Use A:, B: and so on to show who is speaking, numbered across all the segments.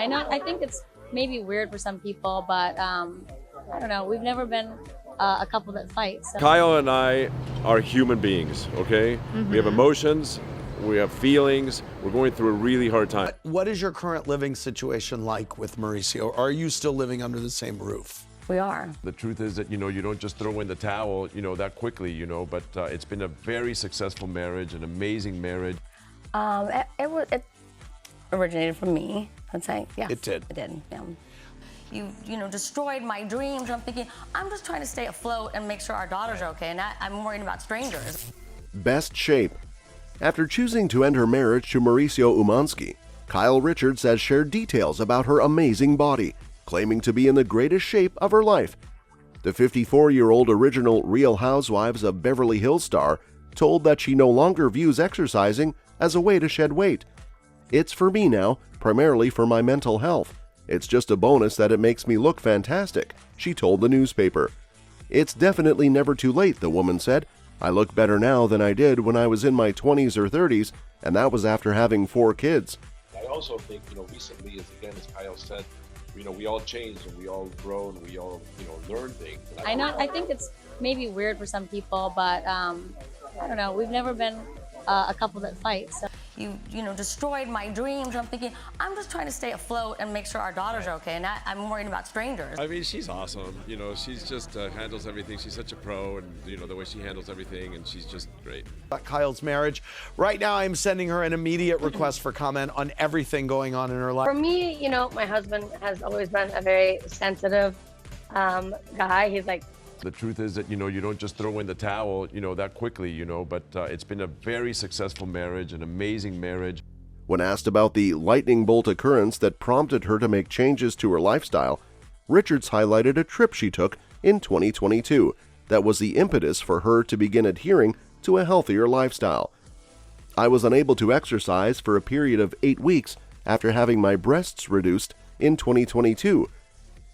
A: I know, I think it's maybe weird for some people, but I don't know. We've never been a couple that fights. So.
B: Kyle and I are human beings, okay? We have emotions, we have feelings. We're going through a really hard time.
C: What is your current living situation like with Mauricio? Are you still living under the same roof?
A: We are.
B: The truth is that, you don't just throw in the towel, that quickly, but it's been a very successful marriage, an amazing marriage.
A: It originated from me, I'd say. Yes,
C: It did.
A: It did, yeah. You destroyed my dreams. I'm thinking, I'm just trying to stay afloat and make sure our daughters are okay, and I'm worried about strangers.
D: Best shape. After choosing to end her marriage to Mauricio Umansky, Kyle Richards has shared details about her amazing body, claiming to be in the greatest shape of her life. The 54-year-old original Real Housewives of Beverly Hills star told that she no longer views exercising as a way to shed weight. "It's for me now, primarily for my mental health. It's just a bonus that it makes me look fantastic," she told the newspaper. "It's definitely never too late," the woman said. "I look better now than I did when I was in my 20s or 30s, and that was after having 4 kids."
E: I also think, recently, as Kyle said, we all changed and we all grow and we all, learn things.
A: I know, I think it's maybe weird for some people, but I don't know. We've never been a couple that fight. So. You destroyed my dreams. I'm thinking, I'm just trying to stay afloat and make sure our daughters are okay, and I'm worried about strangers.
B: I mean, she's awesome. She's just handles everything. She's such a pro, and the way she handles everything, and she's just great.
C: Kyle's marriage. Right now, I'm sending her an immediate request for comment on everything going on in her life.
F: For me, my husband has always been a very sensitive guy. He's like,
B: The truth is that, you don't just throw in the towel, that quickly, but it's been a very successful marriage, an amazing marriage.
D: When asked about the lightning bolt occurrence that prompted her to make changes to her lifestyle, Richards highlighted a trip she took in 2022 that was the impetus for her to begin adhering to a healthier lifestyle. "I was unable to exercise for a period of 8 weeks after having my breasts reduced in 2022.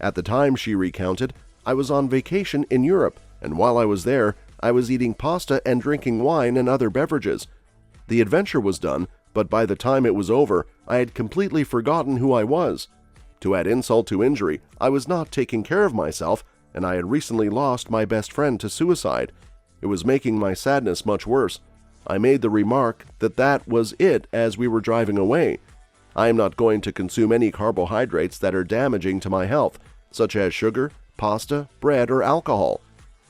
D: At the time," she recounted, "I was on vacation in Europe, and while I was there, I was eating pasta and drinking wine and other beverages. The adventure was done, but by the time it was over, I had completely forgotten who I was. To add insult to injury, I was not taking care of myself, and I had recently lost my best friend to suicide. It was making my sadness much worse. I made the remark that was it as we were driving away. I am not going to consume any carbohydrates that are damaging to my health, such as sugar, pasta, bread, or alcohol.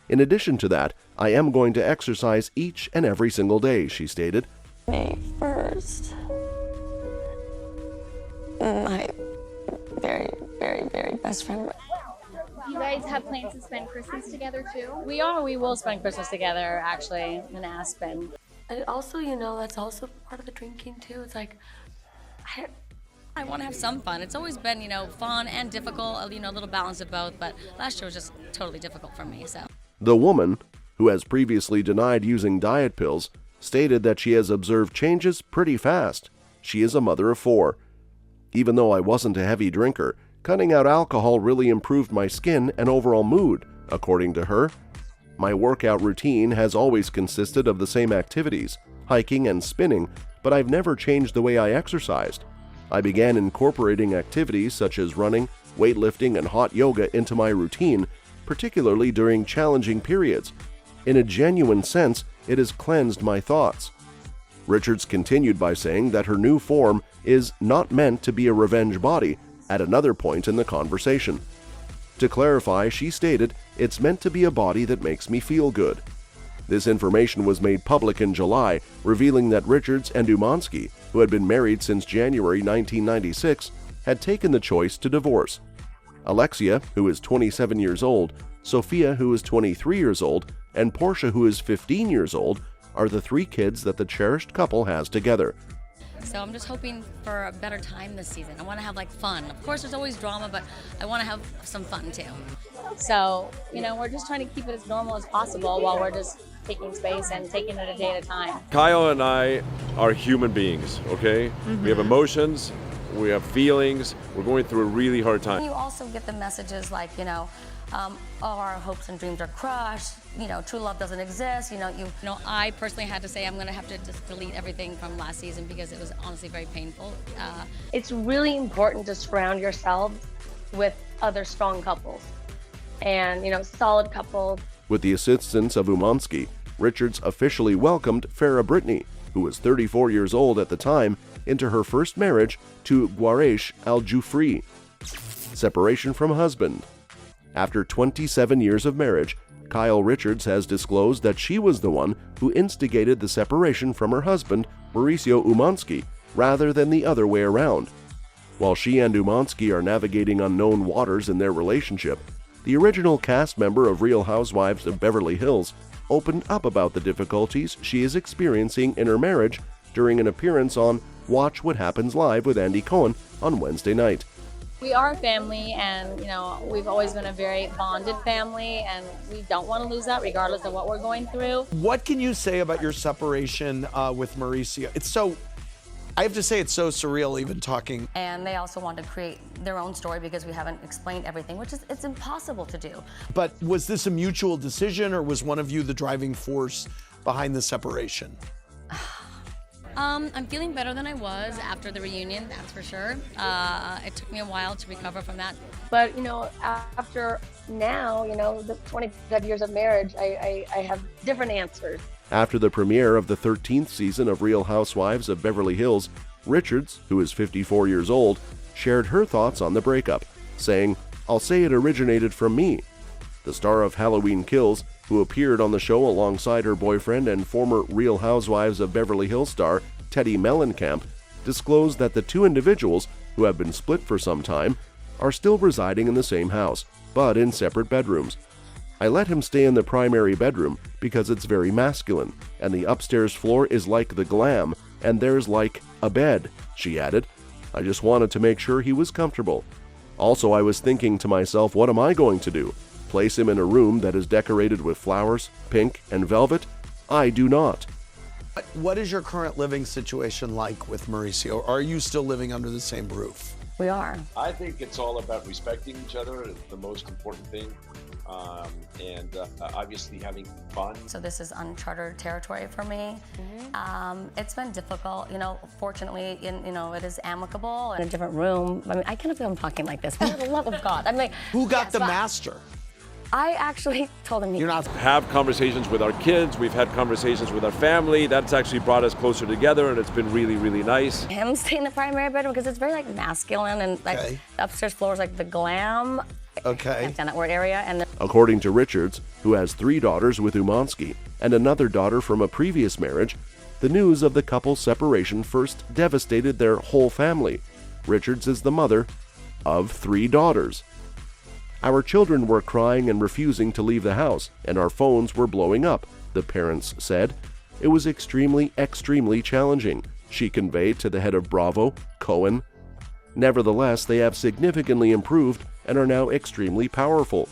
D: In addition to that, I am going to exercise each and every single day," she stated.
G: May 1st, my very, very, very best friend.
H: You guys have plans to spend Christmas together too?
A: We are. We will spend Christmas together, actually, in Aspen.
G: And also, that's also part of the drinking too. It's like,
A: I want to have some fun. It's always been, fun and difficult, a little balance of both, but last year was just totally difficult for me, so.
D: The woman, who has previously denied using diet pills, stated that she has observed changes pretty fast. She is a mother of 4. "Even though I wasn't a heavy drinker, cutting out alcohol really improved my skin and overall mood," according to her. "My workout routine has always consisted of the same activities, hiking and spinning, but I've never changed the way I exercised. I began incorporating activities such as running, weightlifting, and hot yoga into my routine, particularly during challenging periods. In a genuine sense, it has cleansed my thoughts." Richards continued by saying that her new form is not meant to be a revenge body at another point in the conversation. To clarify, she stated, "It's meant to be a body that makes me feel good." This information was made public in July, revealing that Richards and Umansky, who had been married since January 1996, had taken the choice to divorce. Alexia, who is 27 years old, Sophia, who is 23 years old, and Portia, who is 15 years old, are the 3 kids that the cherished couple has together.
A: So I'm just hoping for a better time this season. I want to have fun. Of course, there's always drama, but I want to have some fun too. So, we're just trying to keep it as normal as possible while we're just taking space and taking it a day at a time.
B: Kyle and I are human beings, okay? We have emotions, We have feelings. We're going through a really hard time.
A: You also get the messages like, our hopes and dreams are crushed, true love doesn't exist, I personally had to say I'm going to have to just delete everything from last season because it was honestly very painful.
F: It's really important to surround yourself with other strong couples and, solid couples.
D: With the assistance of Umansky, Richards officially welcomed Farrah Brittany, who was 34 years old at the time, into her first marriage to Guaresh Al-Jufri. Separation from husband. After 27 years of marriage, Kyle Richards has disclosed that she was the one who instigated the separation from her husband, Mauricio Umansky, rather than the other way around. While she and Umansky are navigating unknown waters in their relationship, the original cast member of Real Housewives of Beverly Hills opened up about the difficulties she is experiencing in her marriage during an appearance on Watch What Happens Live with Andy Cohen on Wednesday night.
A: We are a family, and we've always been a very bonded family, and we don't want to lose that regardless of what we're going through.
C: What can you say about your separation with Mauricio? I have to say it's so surreal even talking.
A: And they also want to create their own story because we haven't explained everything, which is, it's impossible to do.
C: But was this a mutual decision, or was one of you the driving force behind the separation?
A: I'm feeling better than I was after the reunion, that's for sure. It took me a while to recover from that.
F: But, after now, the 25 years of marriage, I have different answers.
D: After the premiere of the 13th season of Real Housewives of Beverly Hills, Richards, who is 54 years old, shared her thoughts on the breakup, saying, "I'll say it originated from me." The star of Halloween Kills, who appeared on the show alongside her boyfriend and former Real Housewives of Beverly Hills star Teddy Mellencamp, disclosed that the two individuals, who have been split for some time, are still residing in the same house, but in separate bedrooms. "I let him stay in the primary bedroom because it's very masculine, and the upstairs floor is like the glam, and there's like a bed," she added. "I just wanted to make sure he was comfortable. Also, I was thinking to myself, what am I going to do? Place him in a room that is decorated with flowers, pink, and velvet? I do not."
C: What is your current living situation like with Mauricio? Are you still living under the same roof?
A: We are.
E: I think it's all about respecting each other. It's the most important thing. And obviously having fun.
A: So this is uncharted territory for me. It's been difficult, fortunately, it is amicable in a different room. I mean, I can't believe I'm talking like this. For the love of God. I'm like,
C: Who got
A: yes,
C: the
A: but
C: master?
A: I actually told him
C: You're not.
B: Have conversations with our kids. We've had conversations with our family. That's actually brought us closer together, and it's been really, really nice.
A: him stay in the primary bedroom because it's very masculine, and
C: Okay.
A: the upstairs floor is like the glam.
C: Okay.
A: Can't stand that word area, and
D: According to Richards, who has 3 daughters with Umansky and another daughter from a previous marriage, the news of the couple's separation first devastated their whole family. Richards is the mother of 3 daughters. "Our children were crying and refusing to leave the house, and our phones were blowing up," the parents said. "It was extremely, extremely challenging," she conveyed to the head of Bravo, Cohen. Nevertheless, they have significantly improved and are now extremely powerful.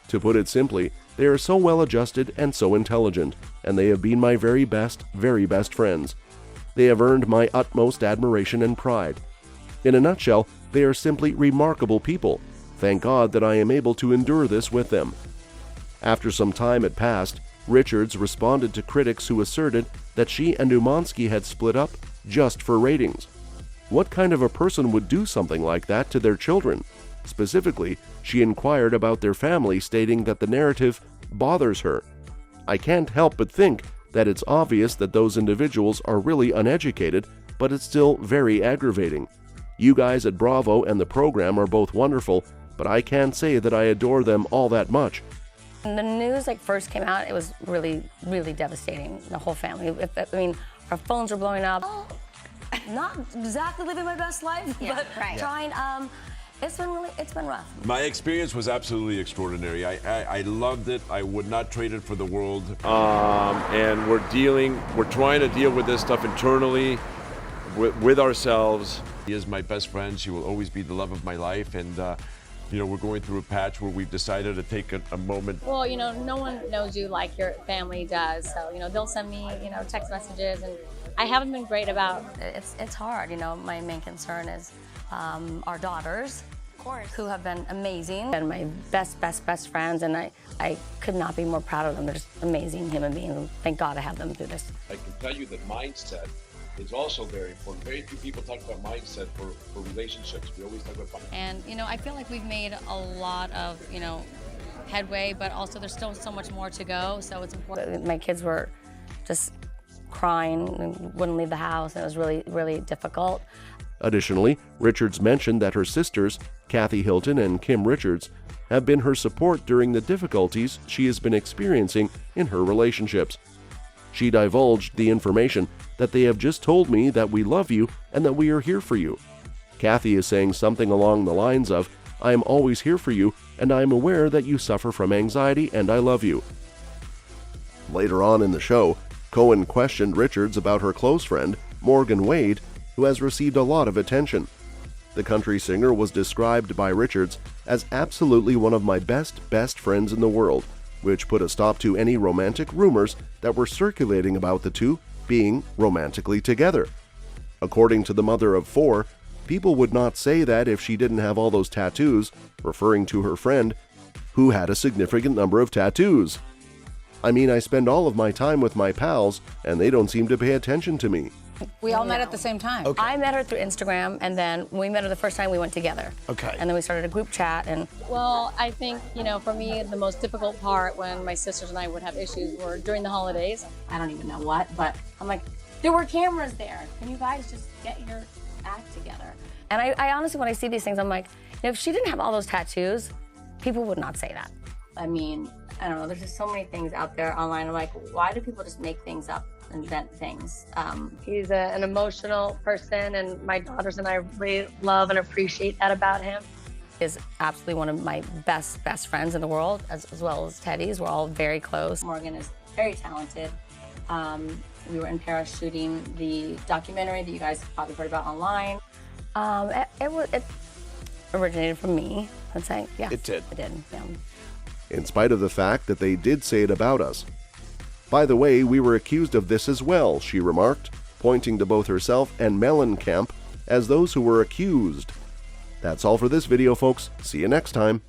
D: To put it simply, they are so well adjusted and so intelligent, and they have been my very best friends. They have earned my utmost admiration and pride. In a nutshell, they are simply remarkable people. Thank God that I am able to endure this with them. After some time had passed, Richards responded to critics who asserted that she and Umansky had split up just for ratings. What kind of a person would do something like that to their children? Specifically, she inquired about their family, stating that the narrative bothers her. "I can't help but think that it's obvious that those individuals are really uneducated, but it's still very aggravating. You guys at Bravo and the program are both wonderful, but I can't say that I adore them all that much."
A: when the news first came out, it was really, really devastating. The whole family. Our phones were blowing up. Not exactly living my best life, but trying. It's been rough.
B: My experience was absolutely extraordinary. I loved it. I would not trade it for the world. And we're trying to deal with this stuff internally with ourselves. She is my best friend. She will always be the love of my life. And, we're going through a patch where we've decided to take a moment.
A: Well, no one knows you like your family does. So, they'll send me, text messages, and I haven't been great about it. It's hard. My main concern is our daughters,
G: Of course.
A: who have been amazing, and my best friends, and I could not be more proud of them. They're just amazing human beings, and thank God I have them through this.
E: I can tell you that mindset is also very important. Very few people talk about mindset for relationships. We always talk about mindset.
A: And, you know, I feel like we've made a lot of, you know, headway, but also there's still so much more to go, so it's important. My kids were just crying and wouldn't leave the house, and it was really, really difficult.
D: Additionally, Richards mentioned that her sisters, Kathy Hilton and Kim Richards, have been her support during the difficulties she has been experiencing in her relationships. She divulged the information that they have just told me that we love you and that we are here for you. Kathy is saying something along the lines of, "I am always here for you, and I am aware that you suffer from anxiety, and I love you." Later on in the show, Cohen questioned Richards about her close friend, Morgan Wade, who has received a lot of attention. The country singer was described by Richards as absolutely one of my best friends in the world, which put a stop to any romantic rumors that were circulating about the two being romantically together. According to the mother of four, people would not say that if she didn't have all those tattoos, referring to her friend, who had a significant number of tattoos. "I mean, I spend all of my time with my pals, and they don't seem to pay attention to me."
I: We all met at the same time.
C: Okay.
A: I met her through Instagram, and then when we met her the first time, we went together.
C: Okay.
A: And then we started a group chat, and
F: Well, I think, you know, for me, the most difficult part when my sisters and I would have issues were during the holidays.
A: I don't even know what, but I'm like, there were cameras there. Can you guys just get your act together? And I honestly, when I see these things, I'm like, you know, if she didn't have all those tattoos, people would not say that. I mean, I don't know, there's just so many things out there online. I'm like, why do people just make things up, invent things?
F: He's an emotional person, and my daughters and I really love and appreciate that about him.
A: Is absolutely one of my best friends in the world, as well as Teddy's. We're all very close. Morgan is very talented. We were in Paris shooting the documentary that you guys have probably heard about online. It originated from me. I'd say, yeah.
C: It did.
A: It did, yeah.
D: In spite of the fact that they did say it about us. "By the way, we were accused of this as well," she remarked, pointing to both herself and Mellencamp as those who were accused. That's all for this video, folks. See you next time.